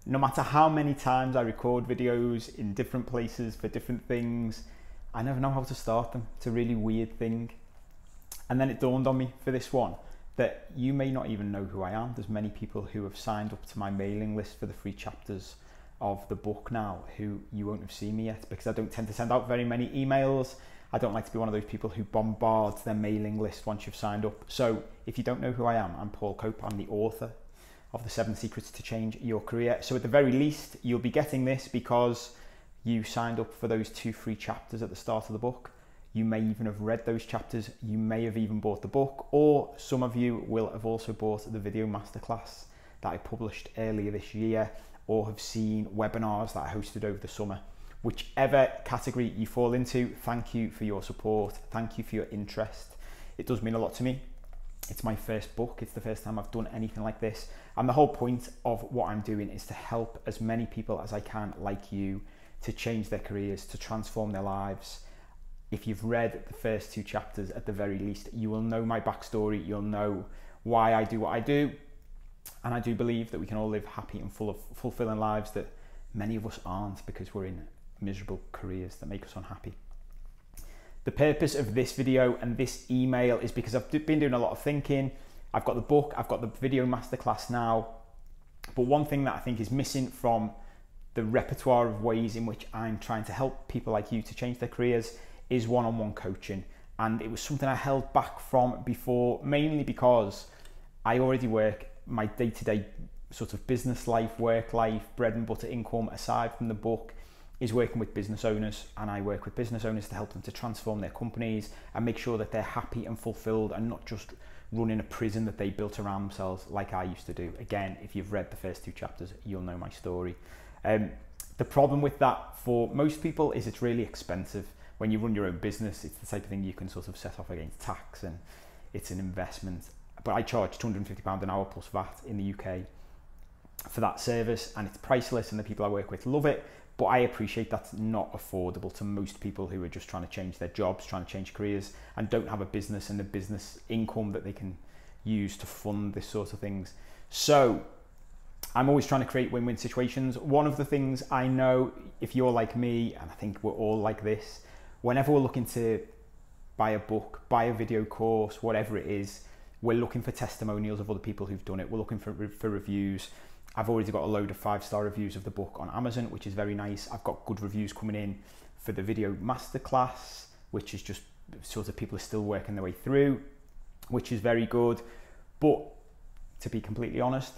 no matter how many times I record videos in different places for different things, I never know how to start them. It's a really weird thing. And then it dawned on me for this one that you may not even know who I am. There's many people who have signed up to my mailing list for the free chapters of the book now who you won't have seen me yet, because I don't tend to send out very many emails. I don't like to be one of those people who bombards their mailing list once you've signed up. So if you don't know who I am, I'm Paul Cope. I'm the author of the 7 Secrets to Change Your Career. So at the very least, you'll be getting this because you signed up for those 2 free chapters at the start of the book. You may even have read those chapters. You may have even bought the book, or some of you will have also bought the video masterclass that I published earlier this year, or have seen webinars that I hosted over the summer. Whichever category you fall into, thank you for your support. Thank you for your interest. It does mean a lot to me. It's my first book. It's the first time I've done anything like this. And the whole point of what I'm doing is to help as many people as I can, like you, to change their careers, to transform their lives. If you've read the first 2 chapters, at the very least, you will know my backstory. You'll know why I do what I do. And I do believe that we can all live happy and fulfilling lives that many of us aren't, because we're in miserable careers that make us unhappy. The purpose of this video and this email is because I've been doing a lot of thinking. I've got the book, I've got the video masterclass now. But one thing that I think is missing from the repertoire of ways in which I'm trying to help people like you to change their careers is one-on-one coaching. And it was something I held back from before, mainly because I already work my day-to-day sort of business life, work life, bread and butter income, aside from the book, is working with business owners. And I work with business owners to help them to transform their companies and make sure that they're happy and fulfilled and not just running a prison that they built around themselves like I used to do. Again, if you've read the first 2 chapters, you'll know my story. The problem with that for most people is it's really expensive. When you run your own business, it's the type of thing you can sort of set off against tax, and it's an investment. But I charge £250 an hour plus VAT in the UK for that service, and it's priceless, and the people I work with love it. But I appreciate that's not affordable to most people who are just trying to change their jobs, trying to change careers, and don't have a business and a business income that they can use to fund this sort of things. So I'm always trying to create win-win situations. One of the things I know, if you're like me, and I think we're all like this, whenever we're looking to buy a book, buy a video course, whatever it is, we're looking for testimonials of other people who've done it. We're looking for reviews. I've already got a load of 5-star reviews of the book on Amazon, which is very nice. I've got good reviews coming in for the video masterclass, which is just sort of people are still working their way through, which is very good. But to be completely honest,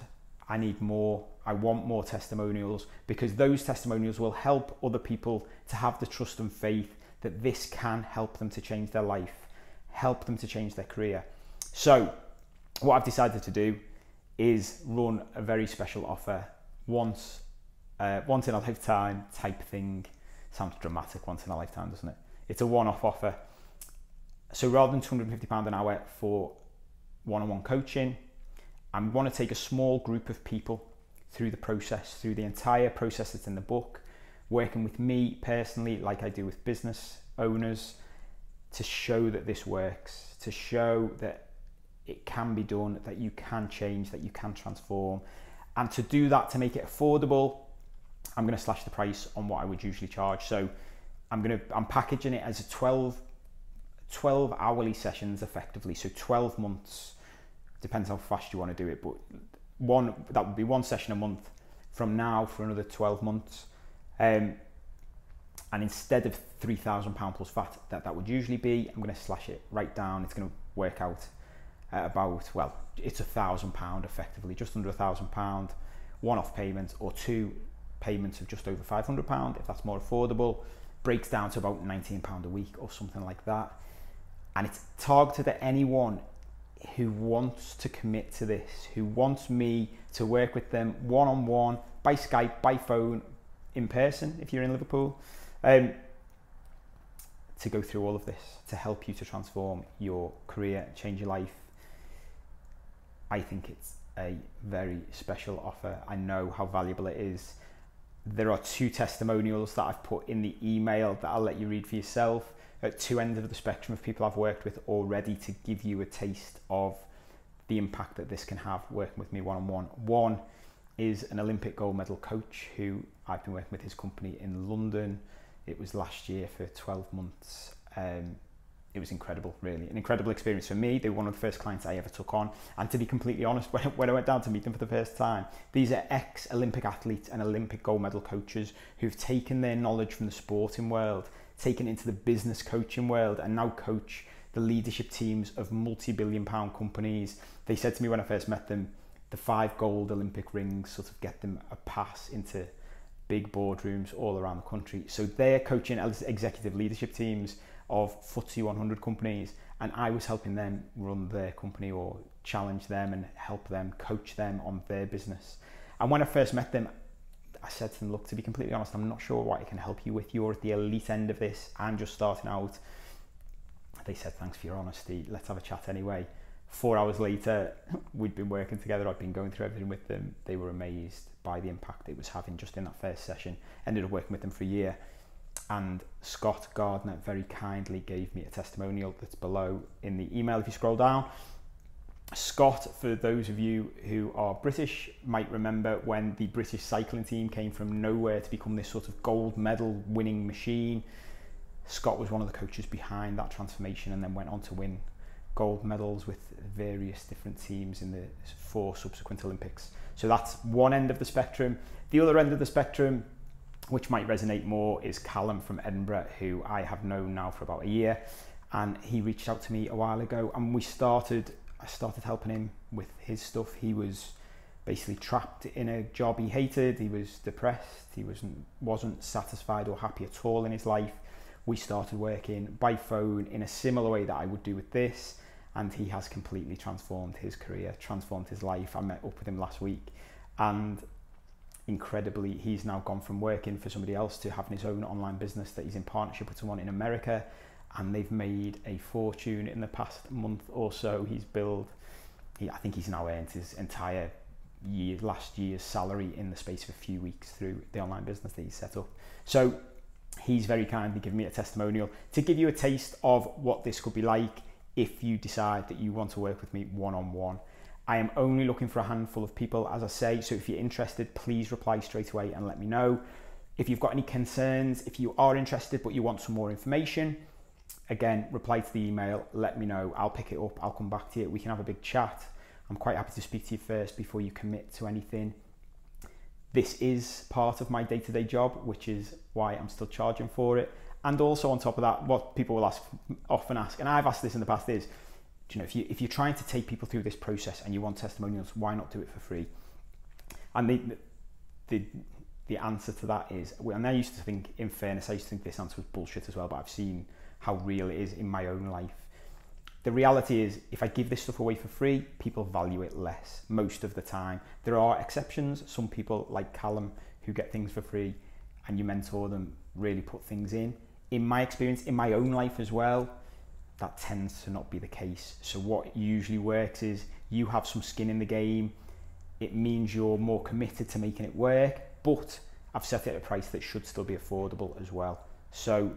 I need more. I want more testimonials, because those testimonials will help other people to have the trust and faith that this can help them to change their life, help them to change their career. So what I've decided to do is run a very special offer, once in a lifetime type thing. Sounds dramatic, once in a lifetime, doesn't it? It's a one-off offer. So rather than £250 an hour for one-on-one coaching, I'm going to take a small group of people through the process, through the entire process that's in the book, working with me personally, like I do with business owners, to show that this works, to show that it can be done, that you can change, that you can transform. And to do that, to make it affordable, I'm going to slash the price on what I would usually charge. So I'm packaging it as a 12 hourly sessions effectively. So 12 months, depends how fast you want to do it, but that would be 1 session a month from now for another 12 months. And instead of £3,000 plus VAT that would usually be, I'm going to slash it right down. It's going to work out at about, well, it's £1,000 effectively, just under £1,000, one-off payment, or 2 payments of just over £500 if that's more affordable. Breaks down to about £19 a week or something like that. And it's targeted at anyone who wants to commit to this, who wants me to work with them one-on-one, by Skype, by phone, in person if you're in Liverpool, to go through all of this, to help you to transform your career, change your life. I think it's a very special offer. I know how valuable it is. There are 2 testimonials that I've put in the email that I'll let you read for yourself, at 2 ends of the spectrum of people I've worked with already, to give you a taste of the impact that this can have working with me one-on-one. One is an Olympic gold medal coach who I've been working with his company in London. It was last year for 12 months. It was incredible, really. An incredible experience for me. They were one of the first clients I ever took on. And to be completely honest, when I went down to meet them for the first time, these are ex-Olympic athletes and Olympic gold medal coaches who've taken their knowledge from the sporting world, taken it into the business coaching world, and now coach the leadership teams of multi-billion-pound companies. They said to me when I first met them, the 5 gold Olympic rings sort of get them a pass into big boardrooms all around the country. So they're coaching executive leadership teams of FTSE 100 companies, and I was helping them run their company or challenge them and help them, coach them on their business. And when I first met them, I said to them, look, to be completely honest, I'm not sure what I can help you with. You're at the elite end of this. I'm just starting out. They said, thanks for your honesty. Let's have a chat anyway. 4 hours later, we'd been working together. I'd been going through everything with them. They were amazed by the impact it was having just in that first session. Ended up working with them for a year. And Scott Gardner very kindly gave me a testimonial that's below in the email if you scroll down. Scott, for those of you who are British, might remember when the British cycling team came from nowhere to become this sort of gold medal winning machine. Scott was one of the coaches behind that transformation and then went on to win gold medals with various different teams in the 4 subsequent Olympics. So that's one end of the spectrum. The other end of the spectrum, which might resonate more, is Callum from Edinburgh, who I have known now for about a year, and he reached out to me a while ago, and I started helping him with his stuff. He was basically trapped in a job he hated. He was depressed. He wasn't satisfied or happy at all in his life. We started working by phone in a similar way that I would do with this, and he has completely transformed his career, transformed his life. I met up with him last week, and incredibly, he's now gone from working for somebody else to having his own online business that he's in partnership with someone in America, and they've made a fortune in the past month or so. I think he's now earned his entire last year's salary in the space of a few weeks through the online business that he's set up. So he's very kindly given me a testimonial to give you a taste of what this could be like if you decide that you want to work with me one-on-one. I am only looking for a handful of people, as I say, so if you're interested, please reply straight away and let me know. If you've got any concerns, if you are interested but you want some more information, again, reply to the email, let me know. I'll pick it up, I'll come back to you, we can have a big chat. I'm quite happy to speak to you first before you commit to anything. This is part of my day-to-day job, which is why I'm still charging for it. And also on top of that, what people will often ask, and I've asked this in the past, is, you know, if you're trying to take people through this process and you want testimonials, why not do it for free? And the answer to that is, and I used to think, in fairness, I used to think this answer was bullshit as well, but I've seen how real it is in my own life. The reality is, if I give this stuff away for free, people value it less most of the time. There are exceptions. Some people like Callum who get things for free and you mentor them, really put things in. In my experience, in my own life as well, that tends to not be the case. So what usually works is you have some skin in the game. It means you're more committed to making it work, but I've set it at a price that should still be affordable as well. So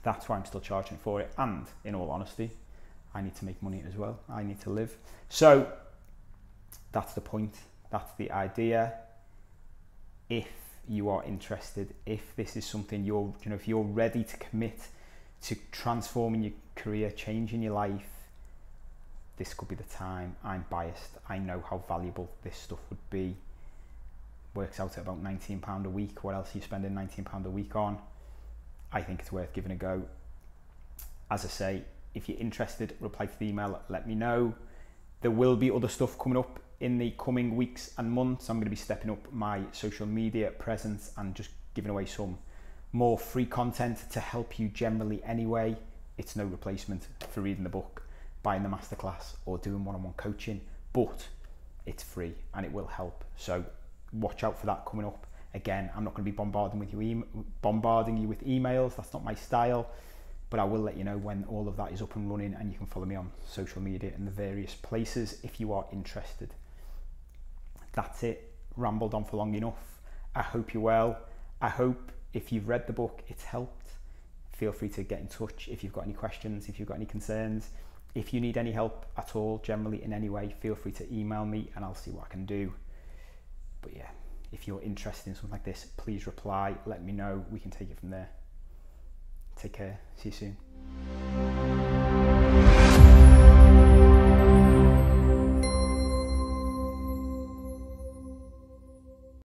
that's why I'm still charging for it. And in all honesty, I need to make money as well. I need to live. So that's the point. That's the idea. If you are interested, if this is something if you're ready to commit to transforming your career, changing your life, this could be the time. I'm biased. I know how valuable this stuff would be. Works out at about £19 a week. What else are you spending £19 a week on? I think it's worth giving a go. As I say, if you're interested, reply to the email, let me know. There will be other stuff coming up in the coming weeks and months. I'm going to be stepping up my social media presence and just giving away some more free content to help you generally anyway. It's no replacement for reading the book, buying the masterclass or doing one-on-one coaching, but it's free and it will help. So watch out for that coming up. Again, I'm not going to be bombarding you with emails. That's not my style, but I will let you know when all of that is up and running, and you can follow me on social media in the various places if you are interested. That's it. Rambled on for long enough. I hope you're well. I hope if you've read the book, it's helped. Feel free to get in touch if you've got any questions, if you've got any concerns. If you need any help at all, generally in any way, feel free to email me and I'll see what I can do. But yeah, if you're interested in something like this, please reply, let me know, we can take it from there. Take care, see you soon.